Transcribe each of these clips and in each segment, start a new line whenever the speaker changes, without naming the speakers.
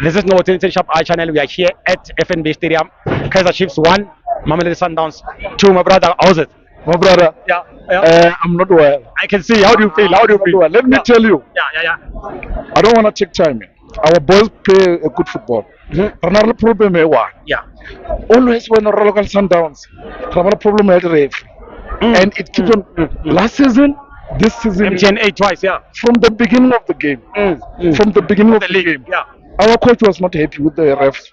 This is North Shop I channel. We are here at FNB Stadium. Kaiser Chiefs 1, Mamelodi Sundowns 2. My brother, how's it?
My brother,
Yeah.
I'm not well.
I can see. How do you feel? How do you feel?
Let me tell you,
Yeah.
I don't want to take time. Our boys play a good football. Another problem is one.
Yeah.
Always when the local Sundowns, another problem is the ref. And it keeps on. Last season, this season,
MTN 8 twice, yeah.
from the beginning of the game, from the beginning of the
league,
game,
yeah.
our coach was not happy with the refs.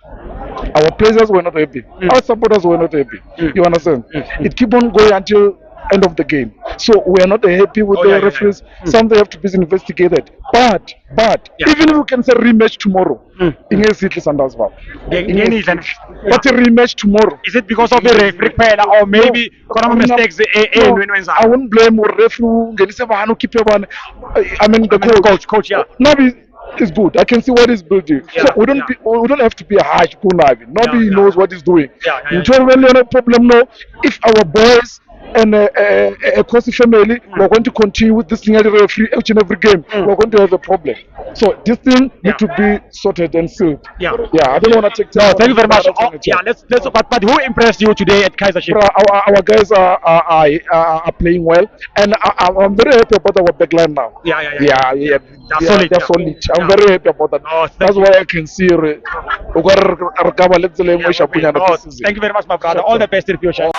Our players were not happy. Our supporters were not happy. You understand? It keep on going until end of the game. So we are not happy with the referees. Something have to be investigated. But even if we can say rematch tomorrow, against City Sundowns, but a rematch tomorrow.
Is it because of the referee player or maybe mistakes?
I won't blame referee. I mean the
Coach, yeah.
Nabi is good. I can see what he's building. So we don't have to be harsh. Nobody knows what he's doing.
Yeah.
No problem. No, if our boys and a Kosi family we're going to continue with this thing at the referee each and every game, we're going to have a problem. So this thing need to be sorted and sealed.
Yeah.
I don't want to take time.
No, thank you very much. Let's but who impressed you today at Kaiser Chiefs?
Our guys are playing well, and I'm very happy about our backline now.
Yeah.
They're solid. I'm very happy about that. That's why I can see.
Thank you very much, my brother. All the best in the future.